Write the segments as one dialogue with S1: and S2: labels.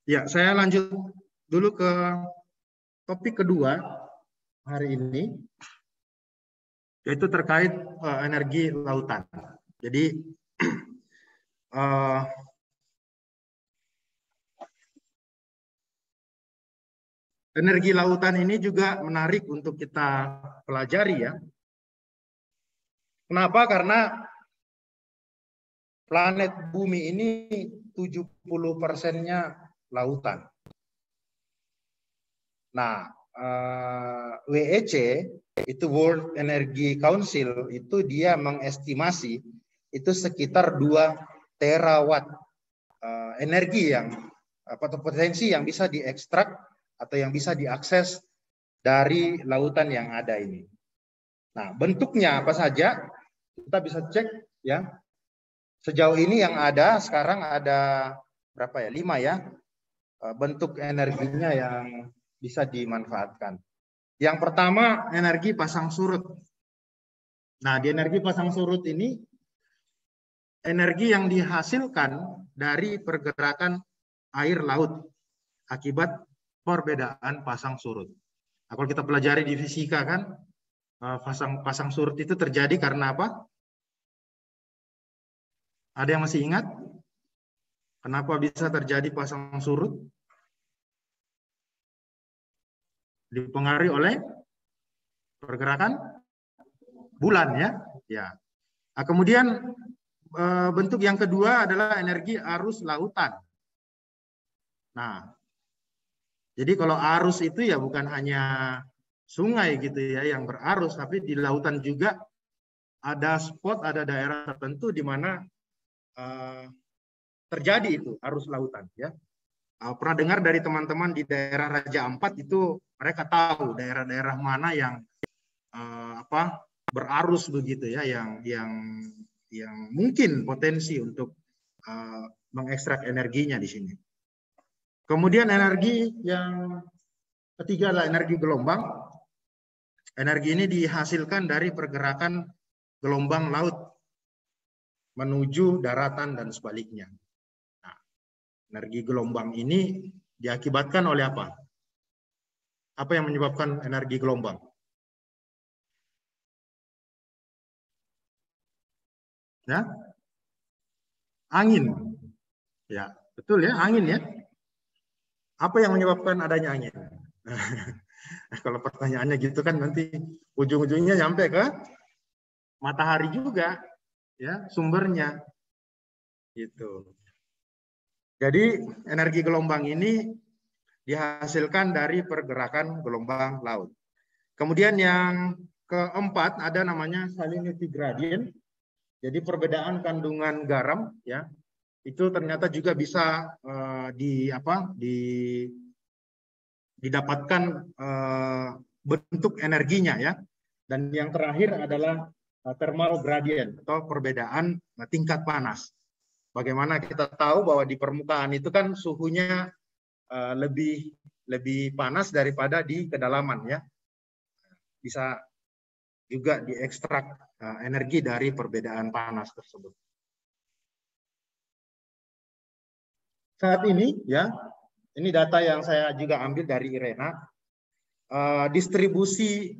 S1: Ya, saya lanjut dulu ke topik kedua hari ini, yaitu terkait energi lautan. Jadi uh, energi lautan ini juga menarik untuk kita pelajari ya. Kenapa? Karena planet bumi ini 70%-nya lautan. Nah, WEC itu World Energy Council itu dia mengestimasi itu sekitar 2 terawatt energi yang atau potensi yang bisa diekstrak atau yang bisa diakses dari lautan yang ada ini. Nah, bentuknya apa saja? Kita bisa cek ya. Sejauh ini yang ada sekarang ada berapa ya? 5 ya. Bentuk energinya yang bisa dimanfaatkan. Yang pertama, energi pasang surut. Nah, di energi pasang surut ini, energi yang dihasilkan dari pergerakan air laut akibat perbedaan pasang surut. Nah, kalau kita pelajari di fisika kan, pasang surut itu terjadi karena apa? Ada yang masih ingat? Kenapa bisa terjadi pasang surut? Dipengaruhi oleh pergerakan bulan ya. Ya. Nah, kemudian bentuk yang kedua adalah energi arus lautan. Nah, jadi kalau arus itu ya bukan hanya sungai gitu ya yang berarus, tapi di lautan juga ada spot, ada daerah tertentu di mana terjadi itu arus lautan ya. Pernah dengar dari teman-teman di daerah Raja Ampat itu mereka tahu daerah-daerah mana yang berarus begitu ya, yang mungkin potensi untuk mengekstrak energinya di sini. Kemudian energi yang ketiga adalah energi gelombang. Energi ini dihasilkan dari pergerakan gelombang laut menuju daratan dan sebaliknya. Nah, energi gelombang ini diakibatkan oleh apa? Apa yang menyebabkan energi gelombang? Ya, angin. Ya, betul ya, angin ya. Apa yang menyebabkan adanya angin? Nah, kalau pertanyaannya gitu kan nanti ujung-ujungnya nyampe ke matahari juga, ya sumbernya, gitu. Jadi energi gelombang ini dihasilkan dari pergerakan gelombang laut. Kemudian yang keempat ada namanya salinity gradient. Jadi perbedaan kandungan garam, ya, itu ternyata juga bisa didapatkan bentuk energinya ya. Dan yang terakhir adalah thermal gradient atau perbedaan tingkat panas. Bagaimana kita tahu bahwa di permukaan itu kan suhunya lebih panas daripada di kedalaman ya. Bisa juga diekstrak energi dari perbedaan panas tersebut. Saat ini ya, ini data yang saya juga ambil dari IRENA, distribusi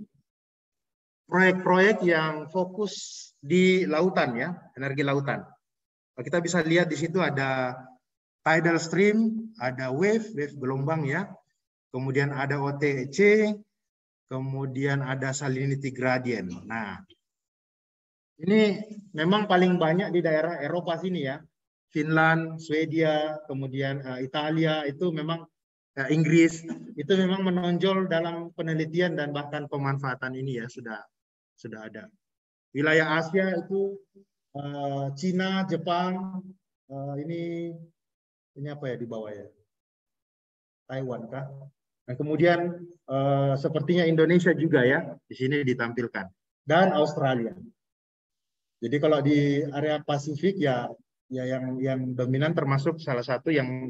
S1: proyek-proyek yang fokus di lautan ya, energi lautan. Kita bisa lihat di situ ada tidal stream, ada wave gelombang ya, kemudian ada OTC, kemudian ada salinity gradient. Nah, ini memang paling banyak di daerah Eropa sini ya, Finland, Swedia, kemudian Italia itu memang Inggris itu memang menonjol dalam penelitian dan bahkan pemanfaatan ini ya sudah ada. Wilayah Asia itu Cina, Jepang, ini apa ya di bawah ya? Taiwan kah? Nah, kemudian sepertinya Indonesia juga ya di sini ditampilkan dan Australia. Jadi kalau di area Pasifik ya yang dominan termasuk salah satu yang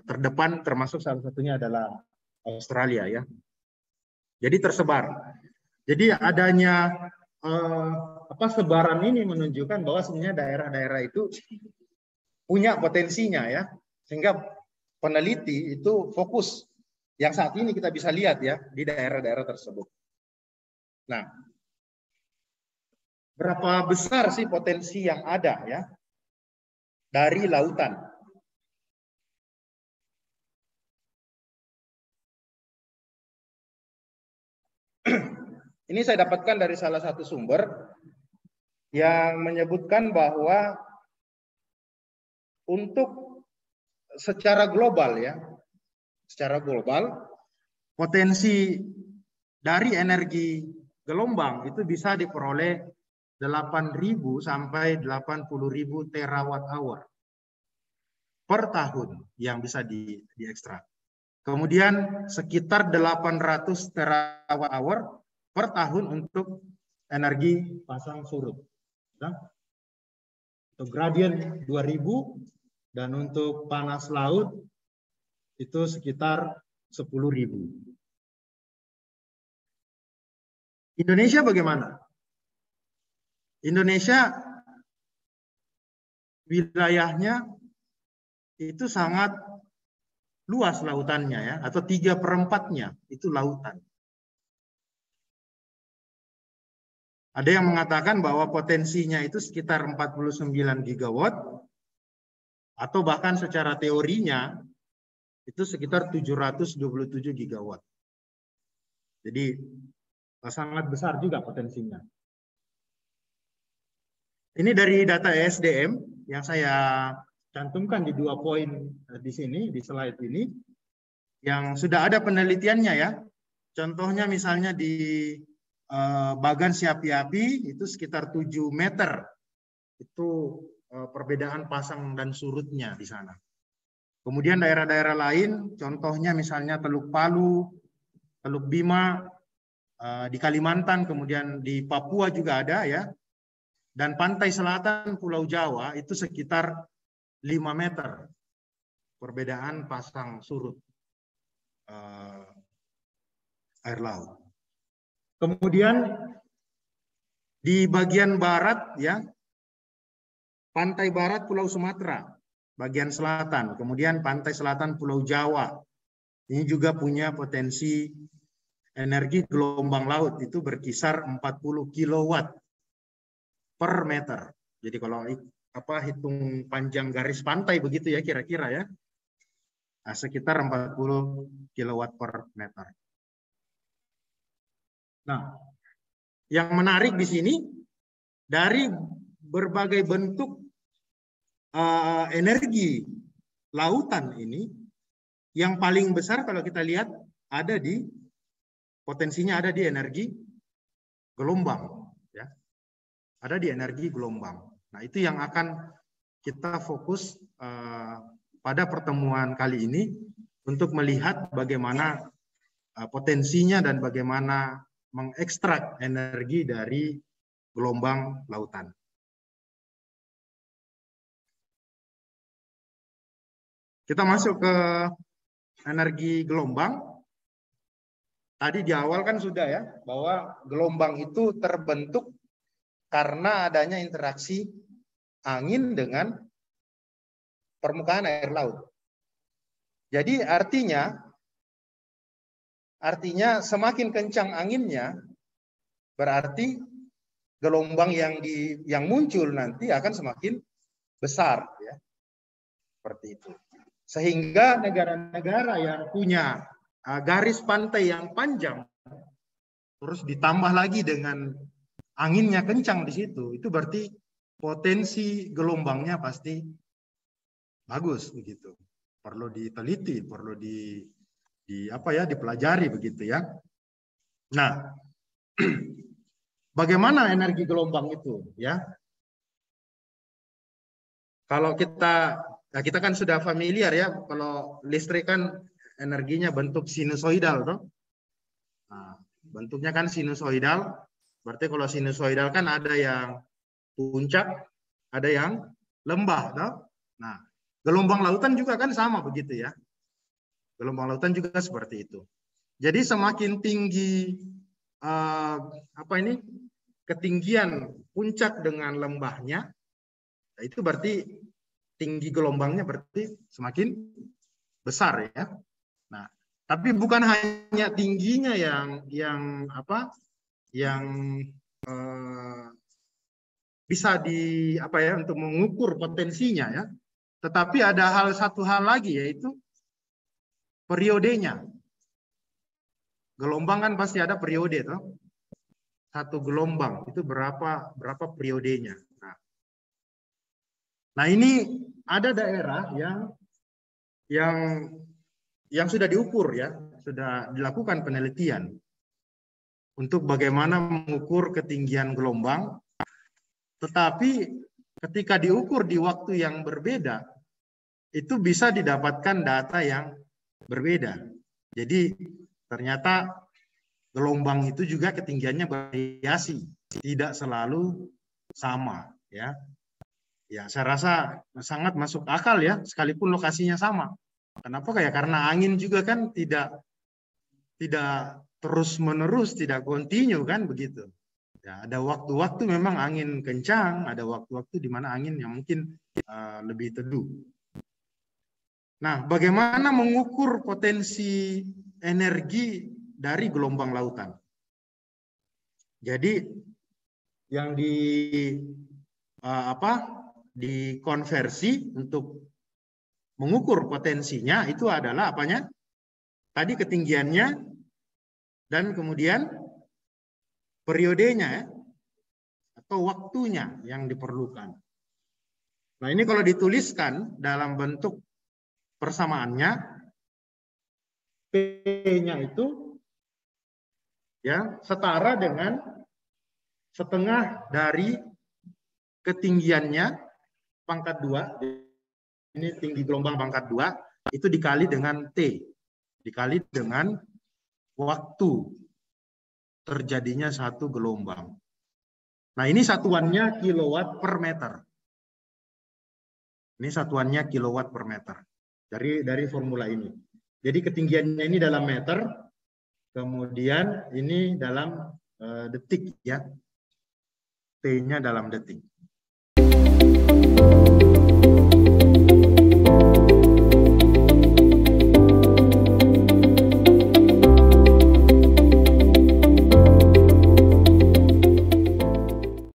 S1: terdepan termasuk salah satunya adalah Australia ya. Jadi tersebar. Jadi adanya sebaran ini menunjukkan bahwa sebenarnya daerah-daerah itu punya potensinya ya, Sehingga peneliti itu fokus yang saat ini kita bisa lihat ya di daerah-daerah tersebut. Nah, berapa besar sih potensi yang ada ya dari lautan? Ini saya dapatkan dari salah satu sumber yang menyebutkan bahwa untuk secara global ya, secara global potensi dari energi gelombang itu bisa diperoleh 8.000 sampai 80.000 terawatt hour per tahun yang bisa diekstrak. Kemudian sekitar 800 terawatt hour per tahun untuk energi pasang surut. Untuk gradien 2000 dan untuk panas laut itu sekitar 10.000. Indonesia bagaimana? Indonesia wilayahnya itu sangat luas lautannya ya, atau 3/4-nya itu lautan. Ada yang mengatakan bahwa potensinya itu sekitar 49 gigawatt, atau bahkan secara teorinya itu sekitar 727 gigawatt. Jadi sangat besar juga potensinya. Ini dari data ESDM yang saya cantumkan di 2 poin di sini, di slide ini, yang sudah ada penelitiannya ya. Contohnya misalnya di Bagan Siapi-api itu sekitar 7 meter. Itu perbedaan pasang dan surutnya di sana. Kemudian daerah-daerah lain, contohnya misalnya Teluk Palu, Teluk Bima, di Kalimantan, kemudian di Papua juga ada ya. Dan pantai selatan Pulau Jawa itu sekitar 5 meter perbedaan pasang surut air laut. Kemudian di bagian barat ya, pantai barat Pulau Sumatera, bagian selatan, kemudian pantai selatan Pulau Jawa. Ini juga punya potensi energi gelombang laut itu berkisar 40 kilowatt per meter. Jadi kalau hitung panjang garis pantai begitu ya kira-kira ya. Nah, sekitar 40 kilowatt per meter. Nah, yang menarik di sini dari berbagai bentuk energi lautan ini, yang paling besar kalau kita lihat ada di potensinya ada di energi gelombang, ya, ada di energi gelombang. Nah, itu yang akan kita fokus pada pertemuan kali ini untuk melihat bagaimana potensinya dan bagaimana mengekstrak energi dari gelombang lautan. Kita masuk ke energi gelombang. Tadi di awal kan sudah ya, bahwa gelombang itu terbentuk karena adanya interaksi angin dengan permukaan air laut. Jadi artinya semakin kencang anginnya, berarti gelombang yang muncul nanti akan semakin besar, ya. Seperti itu. Sehingga negara-negara yang punya garis pantai yang panjang, terus ditambah lagi dengan anginnya kencang di situ, itu berarti potensi gelombangnya pasti bagus begitu. Perlu diteliti, perlu dipelajari begitu ya. Nah, bagaimana energi gelombang itu ya? Kalau kita kan sudah familiar ya, kalau listrik kan energinya bentuk sinusoidal toh. Nah, bentuknya kan sinusoidal. Berarti kalau sinusoidal kan ada yang puncak, ada yang lembah toh. Nah, gelombang lautan juga kan sama begitu ya. Gelombang lautan juga seperti itu. Jadi semakin tinggi ketinggian puncak dengan lembahnya, itu berarti tinggi gelombangnya berarti semakin besar ya. Nah, tapi bukan hanya tingginya yang apa? Yang bisa untuk mengukur potensinya ya. Tetapi ada satu hal lagi, yaitu periodenya. Gelombang kan pasti ada periode toh. Satu gelombang itu berapa periodenya. Nah, ini ada daerah yang sudah diukur ya, sudah dilakukan penelitian untuk bagaimana mengukur ketinggian gelombang. Tetapi ketika diukur di waktu yang berbeda, itu bisa didapatkan data yang berbeda. Jadi ternyata gelombang itu juga ketinggiannya variasi, tidak selalu sama ya. Ya, saya rasa sangat masuk akal ya, sekalipun lokasinya sama. Kenapa? Karena angin juga kan tidak terus-menerus, tidak kontinu kan begitu. Ya, ada waktu-waktu memang angin kencang, ada waktu-waktu di mana angin yang mungkin lebih teduh. Nah, bagaimana mengukur potensi energi dari gelombang lautan? Jadi yang dikonversi untuk mengukur potensinya itu adalah apanya? Tadi ketinggiannya dan kemudian periodenya ya, atau waktunya yang diperlukan. Nah, ini kalau dituliskan dalam bentuk persamaannya, P-nya itu ya setara dengan setengah dari ketinggiannya pangkat 2, ini tinggi gelombang pangkat 2, itu dikali dengan T, dikali dengan waktu terjadinya satu gelombang. Nah, ini satuannya kilowatt per meter. Ini satuannya kilowatt per meter dari formula ini. Jadi ketinggiannya ini dalam meter, kemudian ini dalam detik ya. T-nya dalam detik.